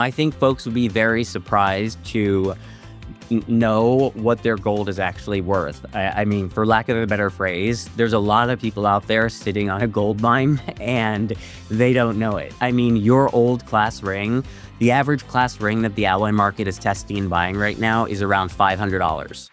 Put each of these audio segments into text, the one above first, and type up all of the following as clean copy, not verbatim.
I think folks would be very surprised to know what their gold is actually worth. I mean, for lack of a better phrase, there's a lot of people out there sitting on a gold mine and they don't know it. I mean, your old class ring, the average class ring that the alloy market is testing and buying right now is around $500.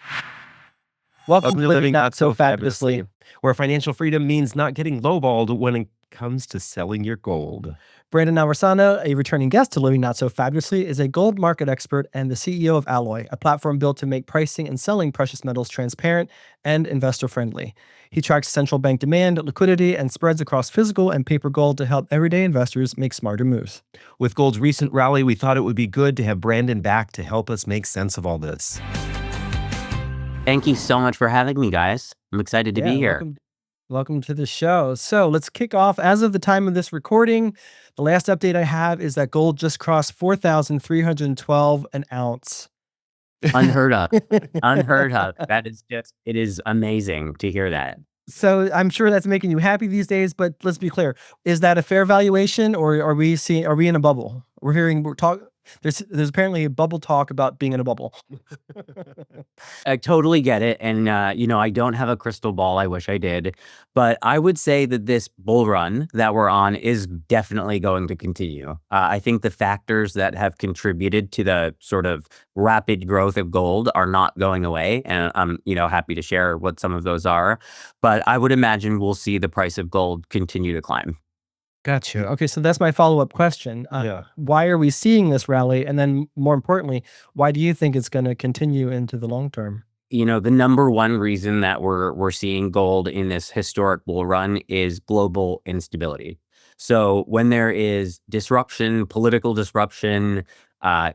Welcome to Living Not So Fabulously, where financial freedom means not getting lowballed when it comes to selling your gold. Brandon Aversano, a returning guest to Living Not So Fabulously, is a gold market expert and the CEO of Alloy, a platform built to make pricing and selling precious metals transparent and investor-friendly. He tracks central bank demand, liquidity, and spreads across physical and paper gold to help everyday investors make smarter moves. With gold's recent rally, we thought it would be good to have Brandon back to help us make sense of all this. Thank you so much for having me, guys. I'm excited to be here. Welcome to the show. So let's kick off. As of the time of this recording, the last update I have is that gold just crossed 4,312 an ounce. Unheard of. Unheard of. That is it is amazing to hear that. So I'm sure that's making you happy these days, but let's be clear. Is that a fair valuation, or are we in a bubble? There's apparently a bubble talk about being in a bubble. I totally get it. And, I don't have a crystal ball. I wish I did. But I would say that this bull run that we're on is definitely going to continue. I think the factors that have contributed to the sort of rapid growth of gold are not going away. And I'm, happy to share what some of those are. But I would imagine we'll see the price of gold continue to climb. Gotcha. Okay, so that's my follow-up question. Why are we seeing this rally? And then more importantly, why do you think it's going to continue into the long term? The number one reason that we're seeing gold in this historic bull run is global instability. So when there is disruption, political disruption,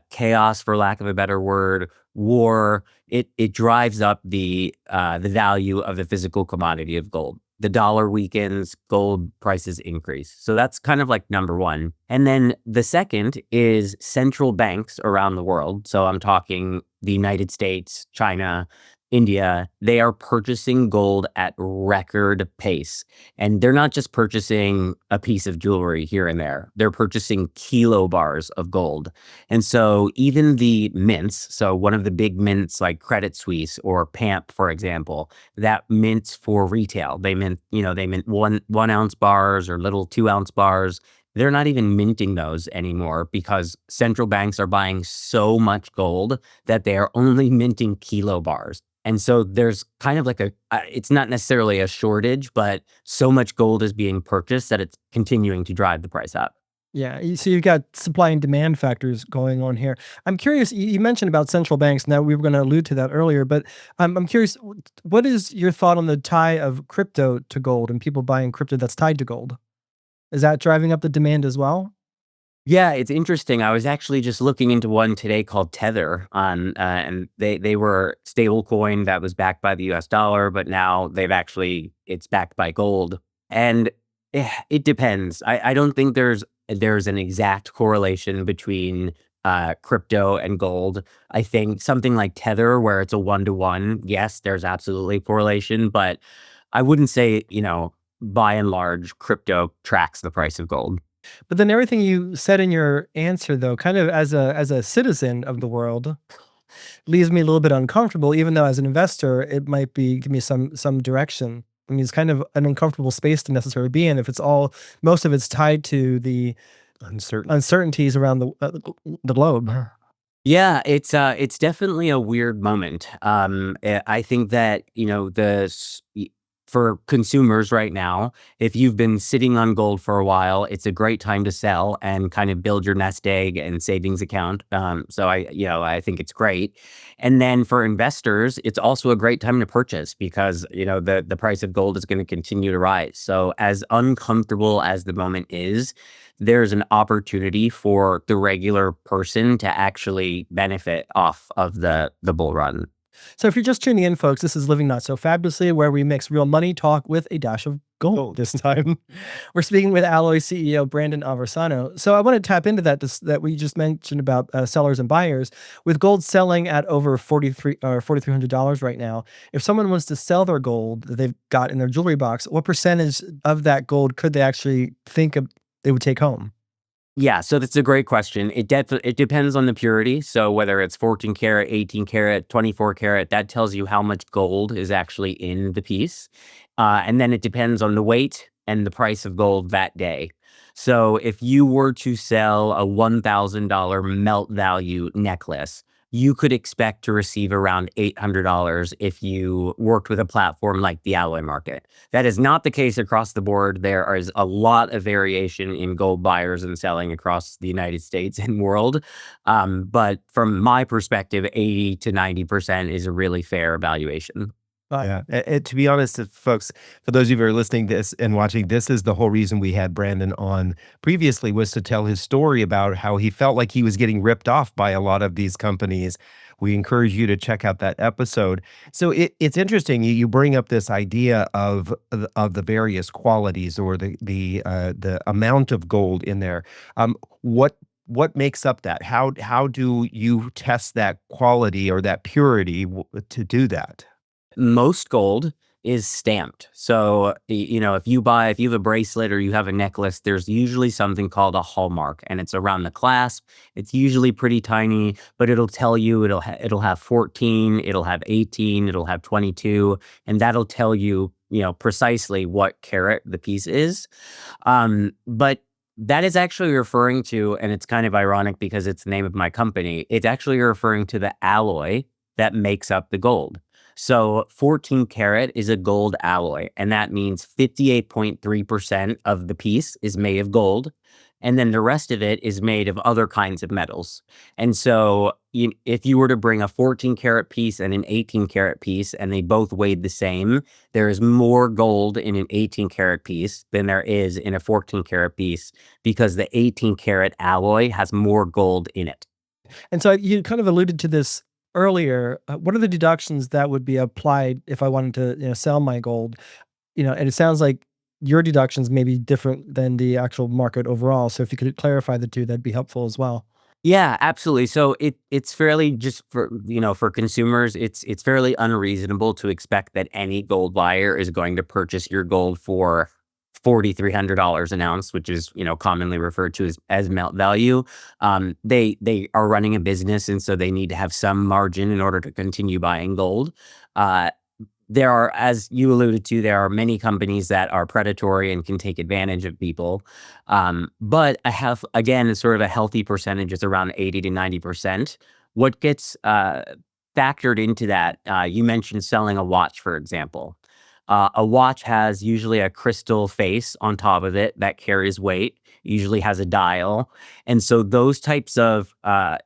chaos, for lack of a better word, war, it drives up the value of the physical commodity of gold. The dollar weakens, gold prices increase. So that's kind of like number one. And then the second is central banks around the world. So I'm talking the United States, China, India. They are purchasing gold at record pace. And they're not just purchasing a piece of jewelry here and there. They're purchasing kilo bars of gold. And so even the mints, so one of the big mints like Credit Suisse or PAMP, for example, that mints for retail. They mint 1 ounce bars or little 2 ounce bars. They're not even minting those anymore because central banks are buying so much gold that they are only minting kilo bars. And so there's kind of like it's not necessarily a shortage, but so much gold is being purchased that it's continuing to drive the price up. Yeah, so you've got supply and demand factors going on here. I'm curious, you mentioned about central banks. Now, we were going to allude to that earlier, but I'm curious, what is your thought on the tie of crypto to gold and people buying crypto that's tied to gold? Is that driving up the demand as well? Yeah, it's interesting. I was actually just looking into one today called Tether and they were stable coin that was backed by the US dollar, but now it's backed by gold. And it depends. I don't think there's an exact correlation between crypto and gold. I think something like Tether, where it's a 1-to-1, yes, there's absolutely correlation, but I wouldn't say, by and large, crypto tracks the price of gold. But then everything you said in your answer, though, kind of as a citizen of the world, leaves me a little bit uncomfortable, even though as an investor, it might give me some direction. I mean, it's kind of an uncomfortable space to necessarily be in if most of it's tied to the uncertainties around the globe. Yeah, it's definitely a weird moment. I think that, for consumers right now, if you've been sitting on gold for a while, it's a great time to sell and kind of build your nest egg and savings account. So I think it's great. And then for investors, it's also a great time to purchase because, the price of gold is going to continue to rise. So as uncomfortable as the moment is, there's an opportunity for the regular person to actually benefit off of the bull run. So if you're just tuning in, folks, this is Living Not So Fabulously, where we mix real money talk with a dash of gold this time. We're speaking with Alloy CEO Brandon Aversano. So I want to tap into that we just mentioned about sellers and buyers. With gold selling at over $4,300 right now, if someone wants to sell their gold that they've got in their jewelry box, what percentage of that gold could they actually think they would take home? Yeah, so that's a great question. It depends on the purity. So whether it's 14 karat, 18 karat, 24 karat, that tells you how much gold is actually in the piece. And then it depends on the weight and the price of gold that day. So if you were to sell a $1,000 melt value necklace, you could expect to receive around $800 if you worked with a platform like the alloy market. That is not the case across the board. There is a lot of variation in gold buyers and selling across the United States and world. But from my perspective, 80 to 90% is a really fair valuation. Yeah. And to be honest, folks, for those of you who are listening to this and watching, this is the whole reason we had Brandon on previously, was to tell his story about how he felt like he was getting ripped off by a lot of these companies. We encourage you to check out that episode. So it's interesting. You bring up this idea of the various qualities, or the amount of gold in there. What makes up that? How do you test that quality or that purity to do that? Most gold is stamped. So, if you have a bracelet or you have a necklace, there's usually something called a hallmark, and it's around the clasp. It's usually pretty tiny, but it'll tell you it'll have 14, it'll have 18, it'll have 22, and that'll tell you, precisely what carat the piece is. But that is actually referring to, and it's kind of ironic because it's the name of my company, it's actually referring to the alloy that makes up the gold. So 14 karat is a gold alloy, and that means 58.3% of the piece is made of gold. And then the rest of it is made of other kinds of metals. And so if you were to bring a 14 karat piece and an 18 karat piece, and they both weighed the same, there is more gold in an 18 karat piece than there is in a 14 karat piece, because the 18 karat alloy has more gold in it. And so you kind of alluded to this earlier. What are the deductions that would be applied if I wanted to, sell my gold? And it sounds like your deductions may be different than the actual market overall. So if you could clarify the two, that'd be helpful as well. Yeah, absolutely. So it's fairly, just for consumers, it's fairly unreasonable to expect that any gold buyer is going to purchase your gold for $4,300 an ounce, which is commonly referred to as melt value. They are running a business, and so they need to have some margin in order to continue buying gold. Uh, there are, as you alluded to, there are many companies that are predatory and can take advantage of people. But I have, again, sort of a healthy percentage is around 80 to 90%. What gets factored into that, you mentioned selling a watch, for example. A watch has usually a crystal face on top of it that carries weight, usually has a dial. And so those types of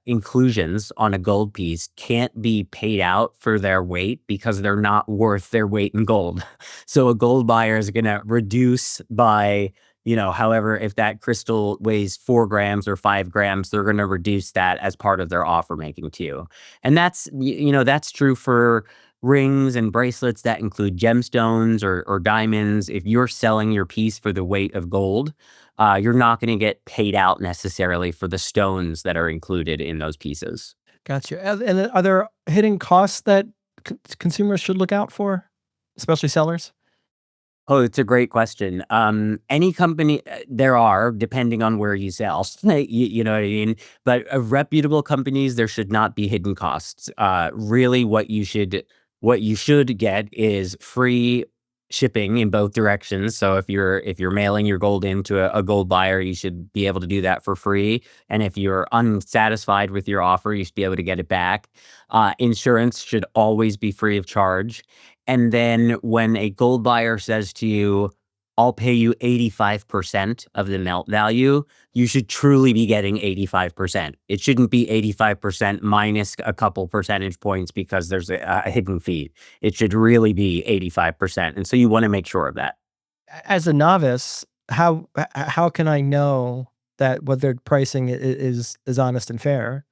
inclusions on a gold piece can't be paid out for their weight because they're not worth their weight in gold. So a gold buyer is going to reduce by, however, if that crystal weighs 4 grams or 5 grams, they're going to reduce that as part of their offer making too. And that's true for rings and bracelets that include gemstones or diamonds. If you're selling your piece for the weight of gold, you're not going to get paid out necessarily for the stones that are included in those pieces. Gotcha. And then are there hidden costs that consumers should look out for, especially sellers? Oh, it's a great question. Any company, there are, depending on where you sell, you know what I mean? But reputable companies, there should not be hidden costs. Really, what you should get is free shipping in both directions. So if you're mailing your gold into a gold buyer, you should be able to do that for free. And if you're unsatisfied with your offer, you should be able to get it back. Insurance should always be free of charge. And then when a gold buyer says to you, I'll pay you 85% of the melt value, you should truly be getting 85%. It shouldn't be 85% minus a couple percentage points because there's a hidden fee. It should really be 85%. And so you want to make sure of that. As a novice, how can I know that what they're pricing is honest and fair?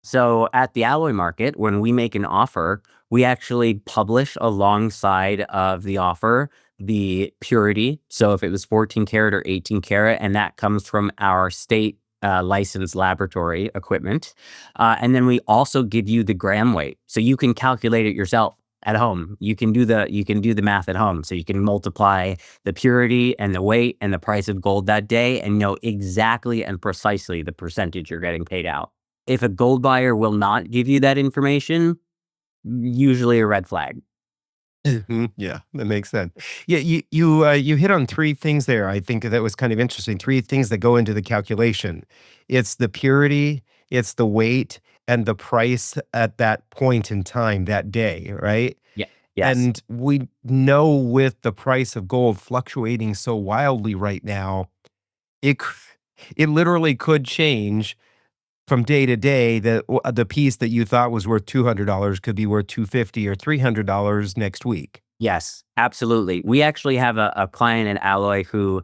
So at the alloy market, when we make an offer, we actually publish alongside of the offer the purity. So if it was 14 karat or 18 karat, and that comes from our state licensed laboratory equipment. And then we also give you the gram weight. So you can calculate it yourself. at home. You can do the math at home. So you can multiply the purity and the weight and the price of gold that day and know exactly and precisely the percentage you're getting paid out. If a gold buyer will not give you that information, usually a red flag. Yeah, that makes sense. Yeah, you hit on 3 things there. I think that was kind of interesting. 3 things that go into the calculation. It's the purity, it's the weight, and the price at that point in time, that day, right? Yeah. Yes. And we know with the price of gold fluctuating so wildly right now, it c it literally could change from day to day. The piece that you thought was worth $200 could be worth 250 or $300 next week. Yes, absolutely. We actually have a client in Alloy who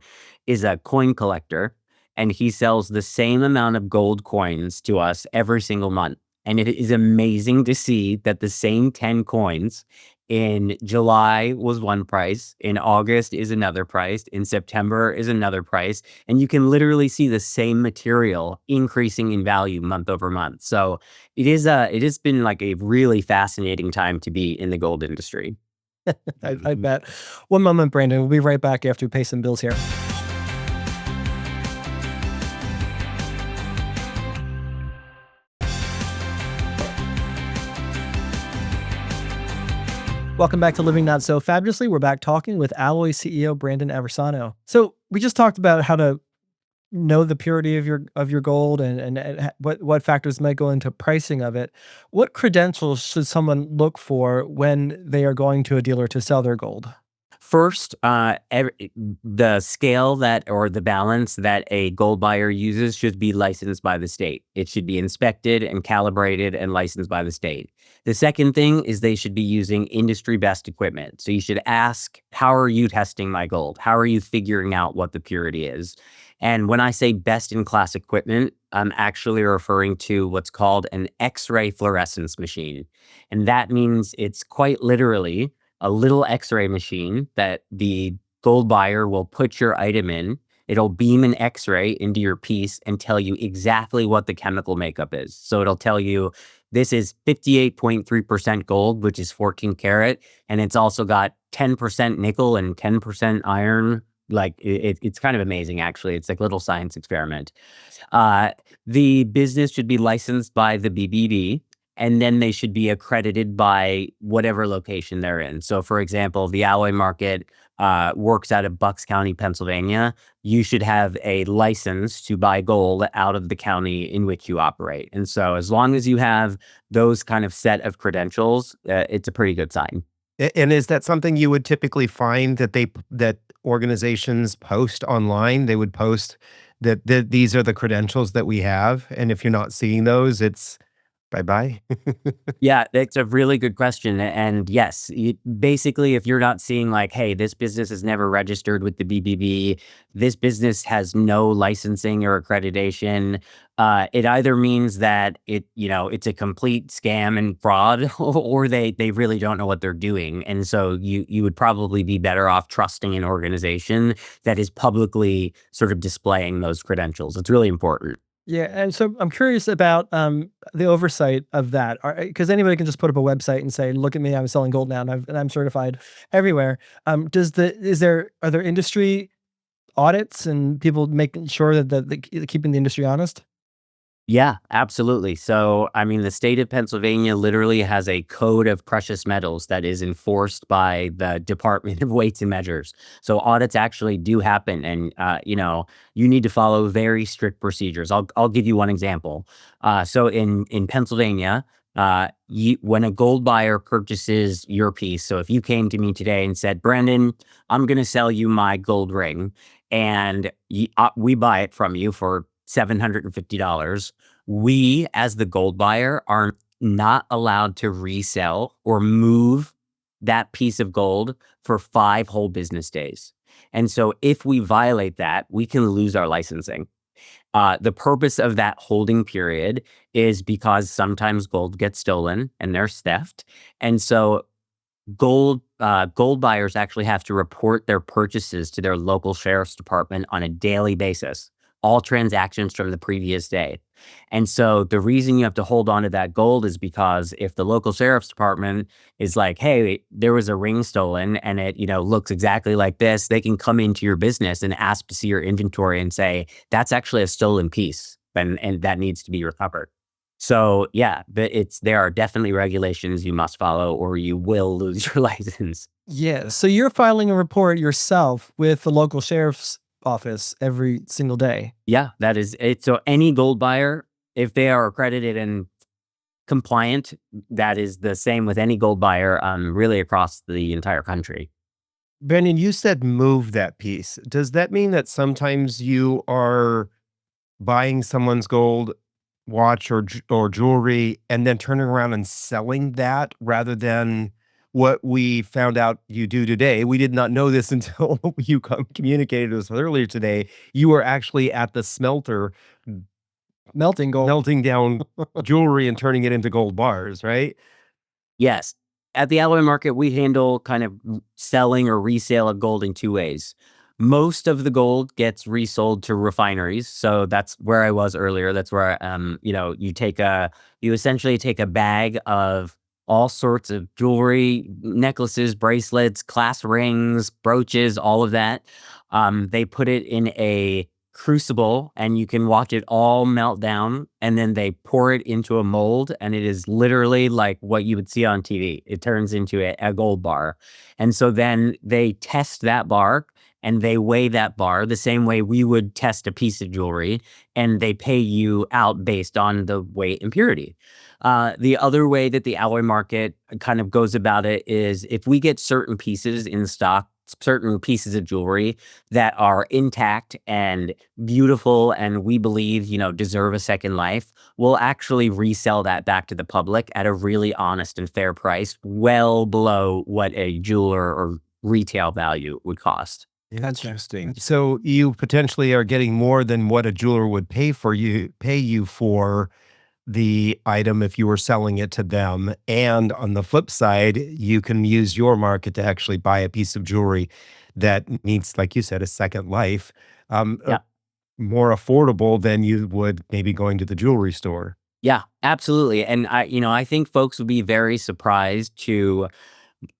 is a coin collector, and he sells the same amount of gold coins to us every single month. And it is amazing to see that the same 10 coins in July was one price, in August is another price, in September is another price, and you can literally see the same material increasing in value month over month. So it has been like a really fascinating time to be in the gold industry. I bet. One moment, Brandon. We'll be right back after we pay some bills here. Welcome back to Living Not So Fabulously. We're back talking with Alloy CEO Brandon Aversano. So we just talked about how to know the purity of your gold and what factors might go into pricing of it. What credentials should someone look for when they are going to a dealer to sell their gold? First, the scale that or the balance that a gold buyer uses should be licensed by the state. It should be inspected and calibrated and licensed by the state. The second thing is they should be using industry best equipment. So you should ask, how are you testing my gold? How are you figuring out what the purity is? And when I say best in class equipment, I'm actually referring to what's called an X-ray fluorescence machine. And that means it's quite literally a little X-ray machine that the gold buyer will put your item in. It'll beam an X-ray into your piece and tell you exactly what the chemical makeup is. So it'll tell you this is 58.3% gold, which is 14 karat, and it's also got 10% nickel and 10% iron. Like it's kind of amazing, actually. It's like a little science experiment. Uh, the business should be licensed by the BBB, and then they should be accredited by whatever location they're in. So, for example, the Alloy Market works out of Bucks County, Pennsylvania. You should have a license to buy gold out of the county in which you operate. And so, as long as you have those kind of set of credentials, it's a pretty good sign. And is that something you would typically find that that organizations post online? They would post that these are the credentials that we have, and if you're not seeing those, it's bye-bye? Yeah, that's a really good question. And yes, basically, if you're not seeing like, hey, this business is never registered with the BBB, this business has no licensing or accreditation, it either means that it's a complete scam and fraud, or they really don't know what they're doing. And so you would probably be better off trusting an organization that is publicly sort of displaying those credentials. It's really important. Yeah, and so I'm curious about the oversight of that, because anybody can just put up a website and say, "Look at me, I'm selling gold now, and I'm certified everywhere." Are there industry audits and people making sure that keeping the industry honest? Yeah, absolutely. So, I mean, the state of Pennsylvania literally has a code of precious metals that is enforced by the Department of Weights and Measures. So, audits actually do happen, and you need to follow very strict procedures. I'll give you one example. So, in Pennsylvania, when a gold buyer purchases your piece, so if you came to me today and said, Brandon, I'm going to sell you my gold ring, and we buy it from you for $750. We, as the gold buyer, are not allowed to resell or move that piece of gold for 5 whole business days. And so if we violate that, we can lose our licensing. The purpose of that holding period is because sometimes gold gets stolen and there's theft. And so gold buyers actually have to report their purchases to their local sheriff's department on a daily basis. all transactions from the previous day. And so the reason you have to hold on to that gold is because if the local sheriff's department is like, hey, there was a ring stolen and it, looks exactly like this, they can come into your business and ask to see your inventory and say, that's actually a stolen piece and that needs to be recovered. So yeah, but there are definitely regulations you must follow or you will lose your license. Yeah. So you're filing a report yourself with the local sheriff's office every single day. Yeah, that is it. So any gold buyer, if they are accredited and compliant, that is the same with any gold buyer, really across the entire country. Brandon, you said move that piece. Does that mean that sometimes you are buying someone's gold watch or jewelry and then turning around and selling that rather than what we found out you do today? We did not know this until you communicated with us earlier today. You were actually at the smelter Melting gold. melting down jewelry and turning it into gold bars, right? Yes. At the alloy market, we handle kind of selling or resale of gold in two ways. Most of the gold gets resold to refineries. So that's where I was earlier. That's where, you essentially take a bag of all sorts of jewelry, necklaces, bracelets, class rings, brooches, all of that. They put it in a crucible and you can watch it all melt down, and then they pour it into a mold, and it is literally like what you would see on TV. It turns into a gold bar. And so then they test that bar and they weigh that bar the same way we would test a piece of jewelry, and they pay you out based on the weight and purity. The other way that the alloy market kind of goes about it is if we get certain pieces in stock, certain pieces of jewelry that are intact and beautiful and we believe, deserve a second life, we'll actually resell that back to the public at a really honest and fair price, well below what a jeweler or retail value would cost. Interesting. So you potentially are getting more than what a jeweler would pay you for the item if you were selling it to them. And on the flip side, you can use your market to actually buy a piece of jewelry that needs, like you said, a second life, Yeah. more affordable than you would maybe going to the jewelry store. Yeah, absolutely. And I think folks would be very surprised to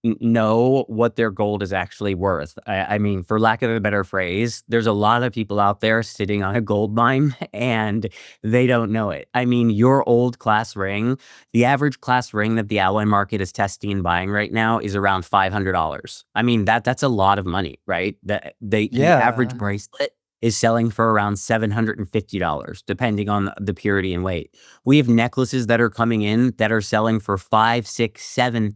know what their gold is actually worth. I mean, for lack of a better phrase, there's a lot of people out there sitting on a gold mine and they don't know it. I mean, your old class ring, the average class ring that the alloy market is testing and buying right now is around $500. I mean, that's a lot of money, right? The average bracelet is selling for around $750, depending on the purity and weight. We have necklaces that are coming in that are selling for $5, $6,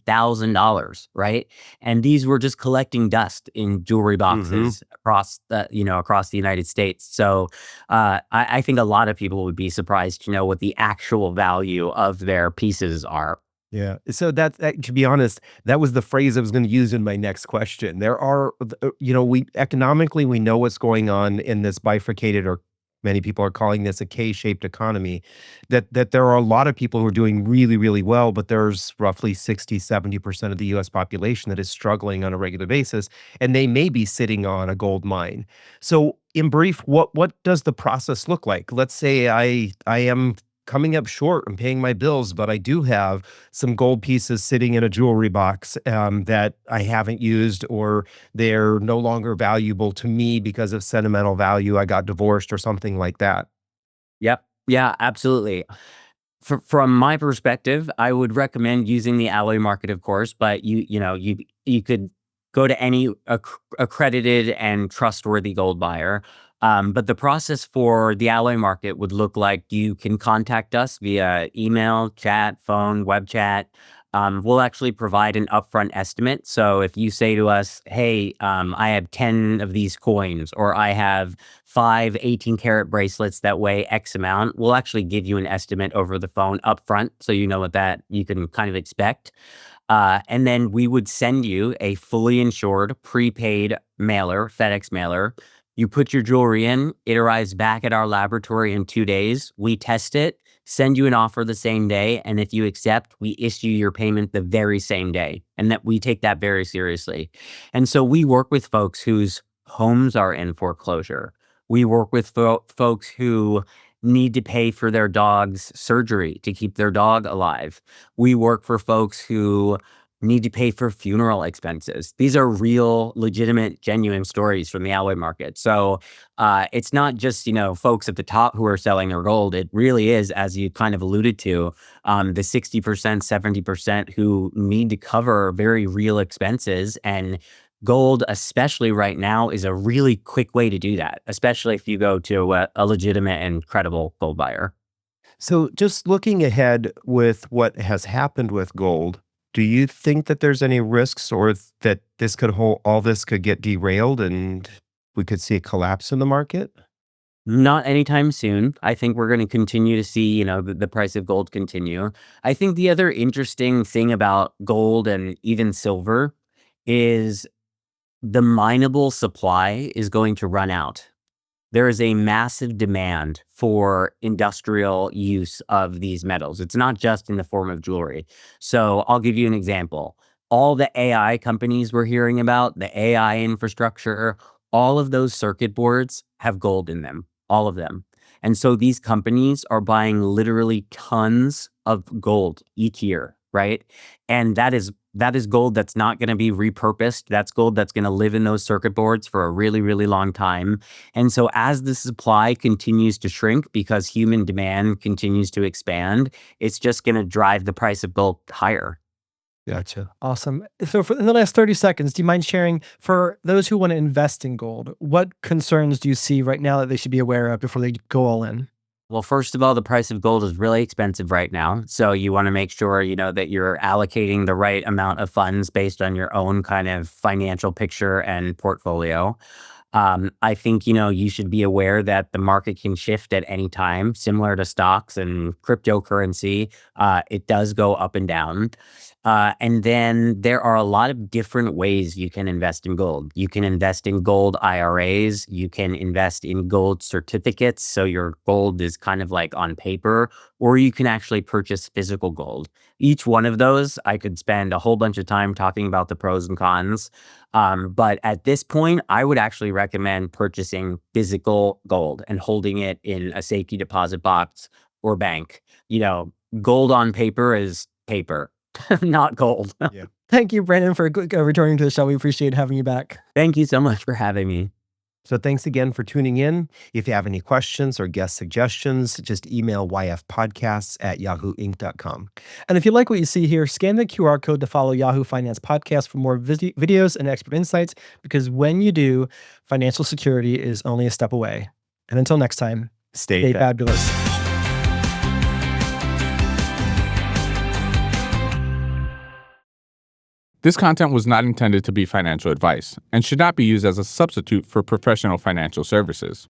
$7,000, right? And these were just collecting dust in jewelry boxes across the United States. So I think a lot of people would be surprised to know what the actual value of their pieces are. Yeah. So that, to be honest, that was the phrase I was going to use in my next question. There are, we economically, we know what's going on in this bifurcated, or many people are calling this a K-shaped economy, that there are a lot of people who are doing really, really well, but there's roughly 60-70% of the US population that is struggling on a regular basis, and they may be sitting on a gold mine. So in brief, what does the process look like? Let's say I am coming up short and paying my bills, but I do have some gold pieces sitting in a jewelry box that I haven't used, or they're no longer valuable to me because of sentimental value. I got divorced or something like that. Yep. Yeah, absolutely. From my perspective, I would recommend using the alloy market, of course, but you could go to any accredited and trustworthy gold buyer. But the process for the alloy market would look like you can contact us via email, chat, phone, web chat. We'll actually provide an upfront estimate. So if you say to us, hey, I have 10 of these coins, or I have 5 18-karat bracelets that weigh X amount, we'll actually give you an estimate over the phone upfront, so you know what that you can kind of expect. And then we would send you a fully insured prepaid mailer, FedEx mailer. You put your jewelry in, it arrives back at our laboratory in 2 days. We test it, send you an offer the same day, and if you accept, we issue your payment the very same day. And that we take that very seriously. And so we work with folks whose homes are in foreclosure, We work with folks who need to pay for their dog's surgery to keep their dog alive. We work for folks who need to pay for funeral expenses. These are real, legitimate, genuine stories from the alloy market. So it's not just, folks at the top who are selling their gold. It really is, as you kind of alluded to, the 60%, 70% who need to cover very real expenses. And gold, especially right now, is a really quick way to do that, especially if you go to a legitimate and credible gold buyer. So, just looking ahead with what has happened with gold, do you think that there's any risks or that all this could get derailed and we could see a collapse in the market? Not anytime soon. I think we're going to continue to see, the price of gold continue. I think the other interesting thing about gold and even silver is the mineable supply is going to run out. There is a massive demand for industrial use of these metals. It's not just in the form of jewelry. So I'll give you an example. All the AI companies we're hearing about, the AI infrastructure, all of those circuit boards have gold in them, all of them. And so these companies are buying literally tons of gold each year, right? And that is gold that's not going to be repurposed. That's gold that's going to live in those circuit boards for a really, really long time. And so as the supply continues to shrink because human demand continues to expand, it's just going to drive the price of gold higher. Gotcha. Awesome. So in the last 30 seconds, do you mind sharing for those who want to invest in gold, what concerns do you see right now that they should be aware of before they go all in? Well, first of all, the price of gold is really expensive right now. So you want to make sure, that you're allocating the right amount of funds based on your own kind of financial picture and portfolio. I think, you should be aware that the market can shift at any time, similar to stocks and cryptocurrency. It does go up and down. And then there are a lot of different ways you can invest in gold. You can invest in gold IRAs. You can invest in gold certificates. So your gold is kind of like on paper, or you can actually purchase physical gold. Each one of those, I could spend a whole bunch of time talking about the pros and cons. But at this point, I would actually recommend purchasing physical gold and holding it in a safety deposit box or bank. Gold on paper is paper, not gold. Yeah. Thank you, Brandon, for returning to the show. We appreciate having you back. Thank you so much for having me. So thanks again for tuning in. If you have any questions or guest suggestions, just email yfpodcasts@yahooinc.com. And if you like what you see here, scan the QR code to follow Yahoo Finance Podcast for more videos and expert insights, because when you do, financial security is only a step away. And until next time, stay fabulous. This content was not intended to be financial advice and should not be used as a substitute for professional financial services.